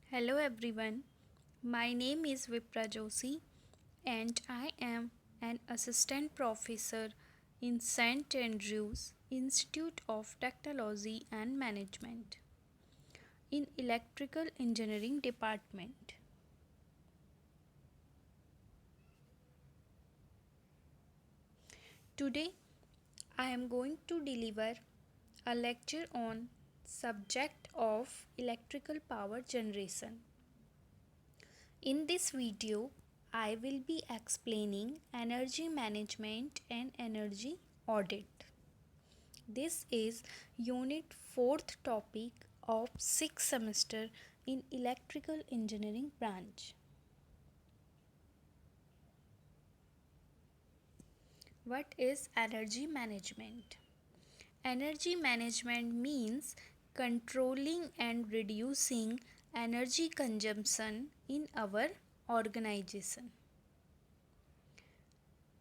Hello everyone, my name is Vipra Joshi and I am an assistant professor in St. Andrews Institute of Technology and Management in Electrical Engineering Department. Today I am going to deliver a lecture on subject of electrical power generation. In this video, I will be explaining energy management and energy audit. This is unit 4th topic of 6th semester in electrical engineering branch. What is energy management? Energy management means controlling and reducing energy consumption in our organization.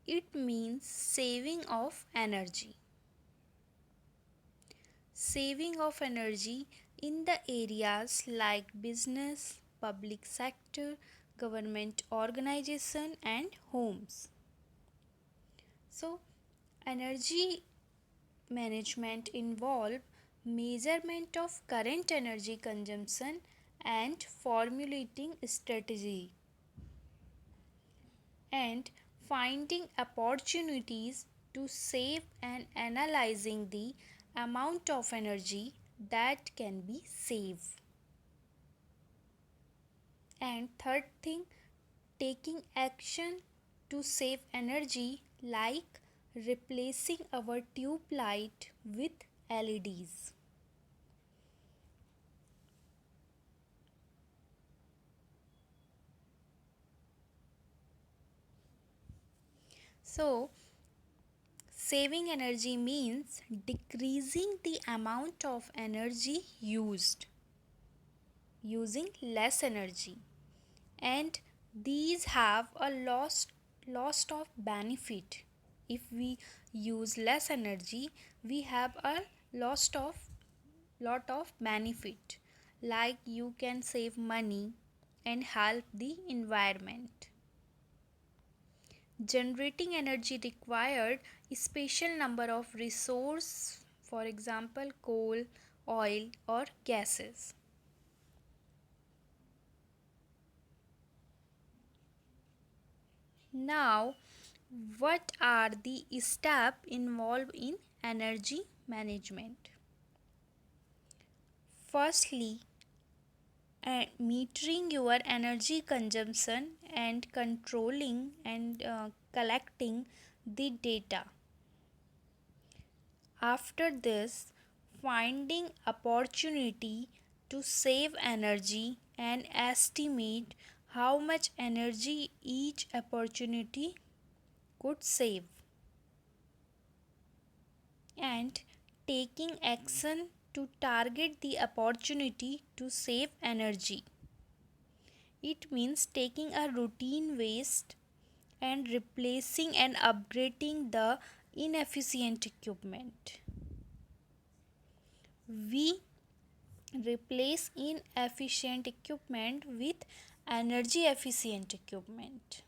It means saving of energy. Saving of energy in the areas like business, public sector, government organization and homes. So, energy management involve measurement of current energy consumption and formulating strategy and finding opportunities to save and analyzing the amount of energy that can be saved. And third thing, taking action to save energy like replacing our tube light with LEDs. So, saving energy means decreasing the amount of energy used, using less energy, and these have a loss of benefit. If we use less energy, we have a loss of lot of benefit, like you can save money and help the environment. Generating energy required a special number of resource, for example coal, oil or gases. Now, what are the steps involved in energy management? Firstly, metering your energy consumption and controlling and collecting the data. After this, finding opportunity to save energy and estimate how much energy each opportunity could save, and taking action to target the opportunity to save energy. It means taking a routine waste and replacing and upgrading the inefficient equipment. We replace inefficient equipment with energy efficient equipment,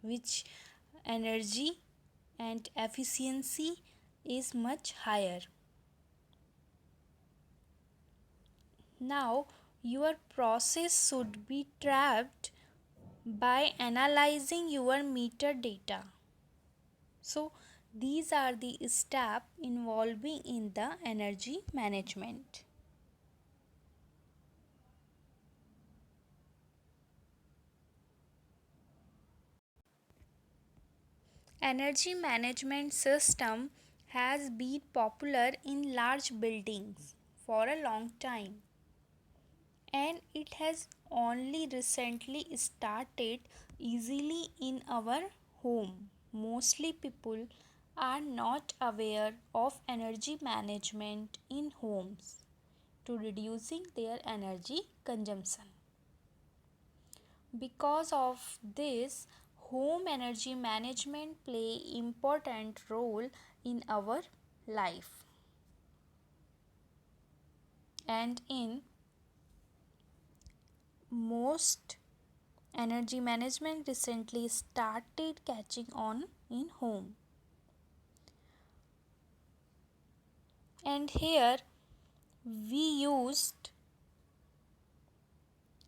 which energy and efficiency is much higher. Now, your process should be tracked by analyzing your meter data. So, these are the steps involving in the energy management. Energy management system has been popular in large buildings for a long time, and it has only recently started easily in our home. Mostly people are not aware of energy management in homes to reducing their energy consumption. Because of this, home energy management play important role in our life and in most energy management recently started catching on in home. And here we used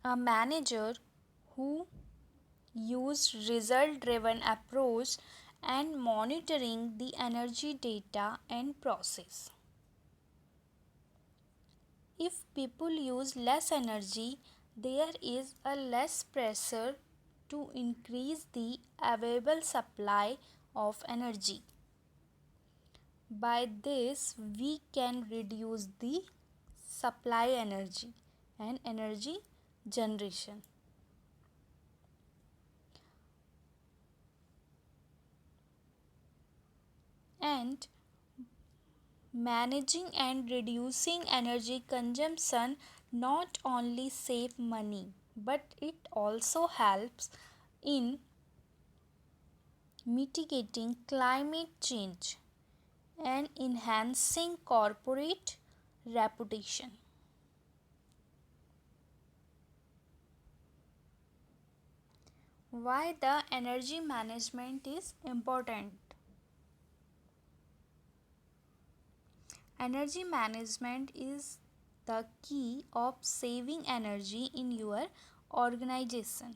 a manager who used result driven approach and monitoring the energy data and process. If people use less energy, there is a less pressure to increase the available supply of energy. By this, we can reduce the supply energy and energy generation. And managing and reducing energy consumption not only save money but it also helps in mitigating climate change and enhancing corporate reputation. Why the energy management is important? Energy management is the key of saving energy in your organization.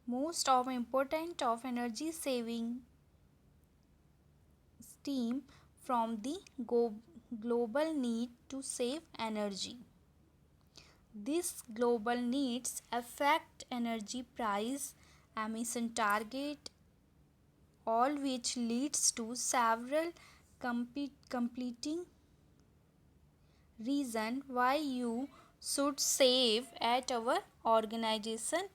Most of important of energy saving stem from the global need to save energy. These global needs affect energy price, emission target, all which leads to several completing reason why you should save at our organization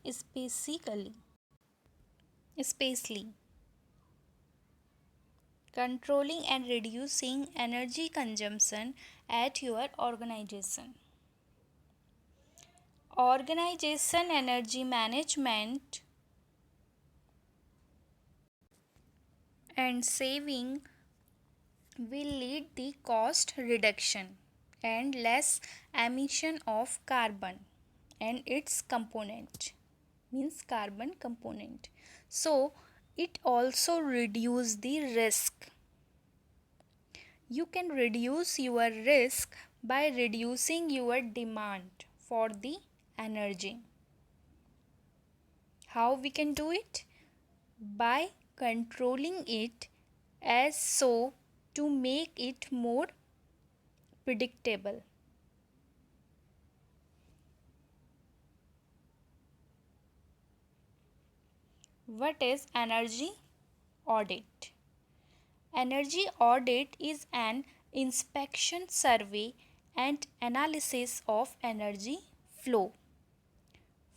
especially controlling and reducing energy consumption at your organization. Organization energy management and saving will lead the cost reduction and less emission of carbon and its component means carbon component. So it also reduce the risk. You can reduce your risk by reducing your demand for the energy. How we can do it? By controlling it as so to make it more predictable. What is energy audit? Energy audit is an inspection, survey, and analysis of energy flow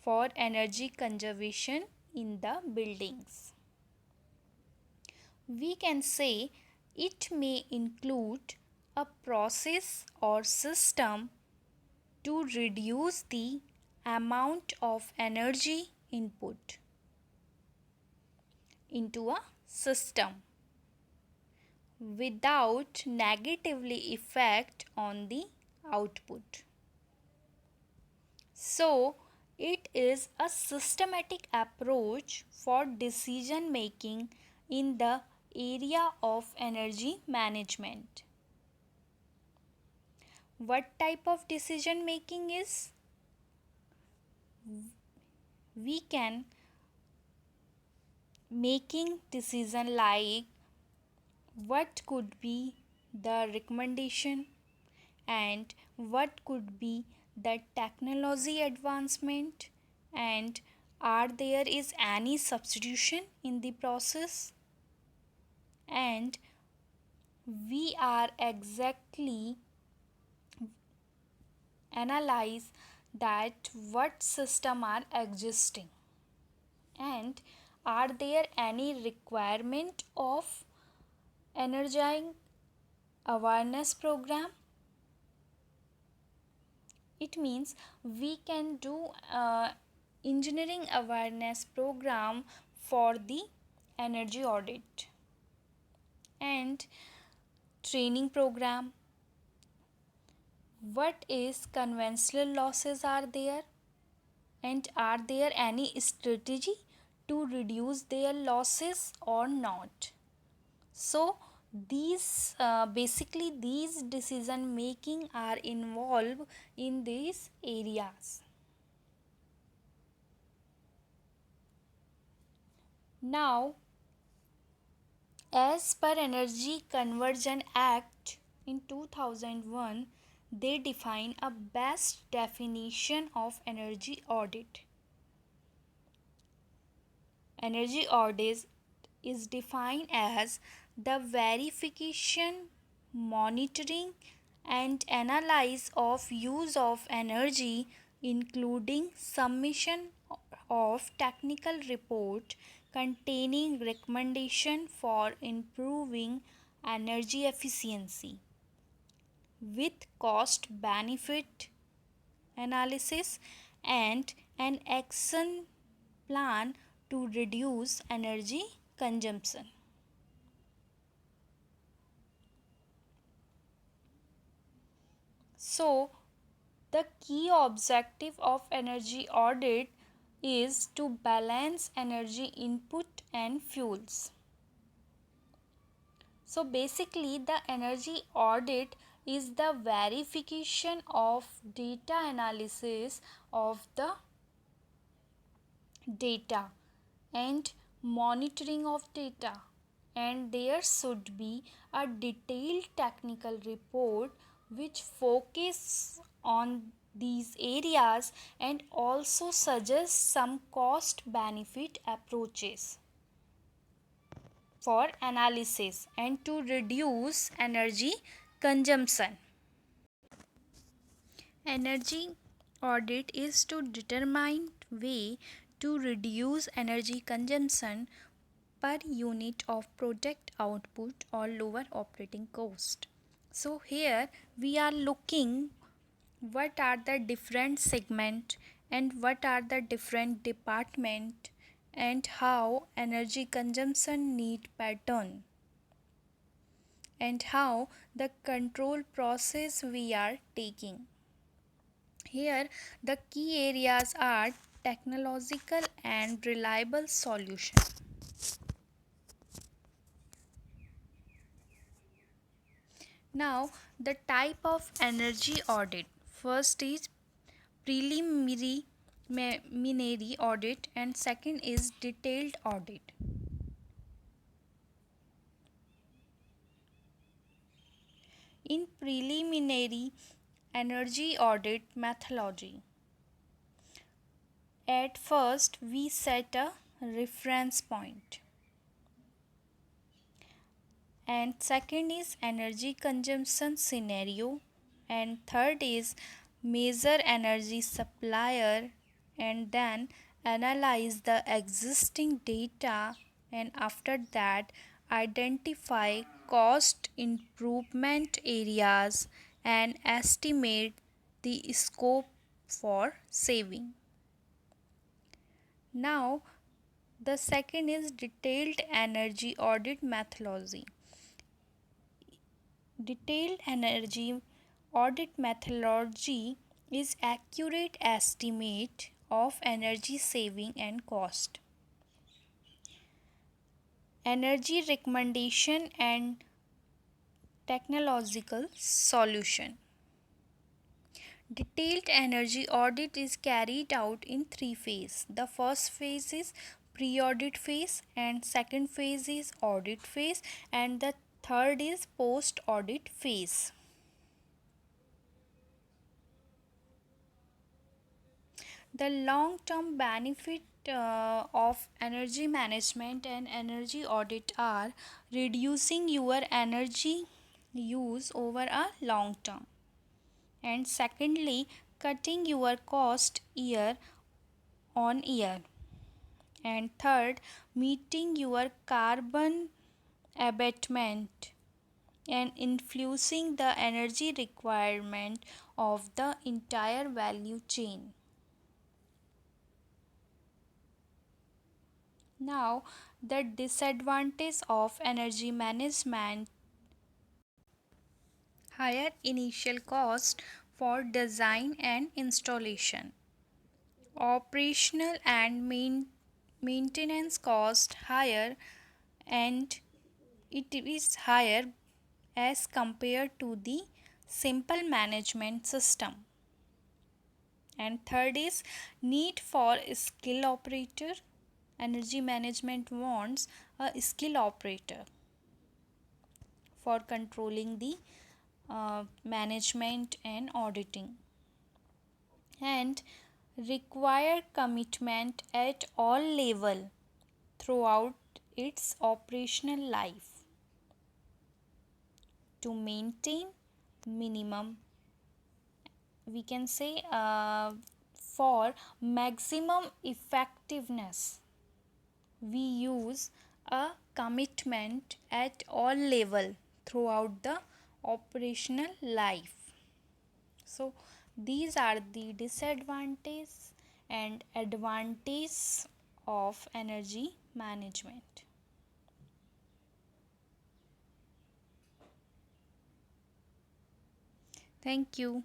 for energy conservation in the buildings. We can say it may include a process or system to reduce the amount of energy input into a system without negatively effect on the output. So, it is a systematic approach for decision making in the area of energy management. What type of decision making is? We can making decision like what could be the recommendation and what could be the technology advancement and are there is any substitution in the process and we are exactly analyze that what system are existing and are there any requirement of energizing awareness program. It means we can do engineering awareness program for the energy audit and training program What is conventional losses are there, and are there any strategy to reduce their losses or not? So these basically these decision making are involved in these areas. Now, as per Energy Conversion Act in 2001, they define a best definition of energy audit. Energy audit is defined as the verification, monitoring, and analysis of use of energy, including submission of technical report containing recommendation for improving energy efficiency with cost benefit analysis and an action plan to reduce energy consumption. So, the key objective of energy audit is to balance energy input and fuels. So, basically, the energy audit is the verification of data analysis of the data and monitoring of data, and there should be a detailed technical report which focus on these areas and also suggests some cost benefit approaches for analysis and to reduce energy consumption. Energy audit is to determine way to reduce energy consumption per unit of product output or lower operating cost. So here we are looking what are the different segment and what are the different department and how energy consumption need pattern and how the control process we are taking. Here the key areas are technological and reliable solution. Now, the type of energy audit. First is preliminary audit and second is detailed audit. In preliminary energy audit methodology, at first we set a reference point, and second is energy consumption scenario, and third is measure energy supplier, and then analyze the existing data, and after that identify cost improvement areas and estimate the scope for saving. Now the second is detailed energy audit methodology. Detailed energy audit methodology is accurate estimate of energy saving and cost, energy recommendation and technological solution. Detailed energy audit is carried out in three phases. The first phase is pre-audit phase, and second phase is audit phase, and the third is post-audit phase. The long-term benefit of energy management and energy audit are reducing your energy use over a long term, and secondly cutting your cost year on year, and third meeting your carbon abatement and influencing the energy requirement of the entire value chain. Now, the disadvantage of energy management: higher initial cost, for design and installation. Operational and maintenance cost higher, and it is higher as compared to the simple management system. And third is need for skill operator. Energy management wants a skill operator for controlling the management and auditing, and require commitment at all level throughout its operational life to maintain minimum, we can say, for maximum effectiveness we use a commitment at all level throughout the operational life. So these are the disadvantages and advantages of energy management. Thank you.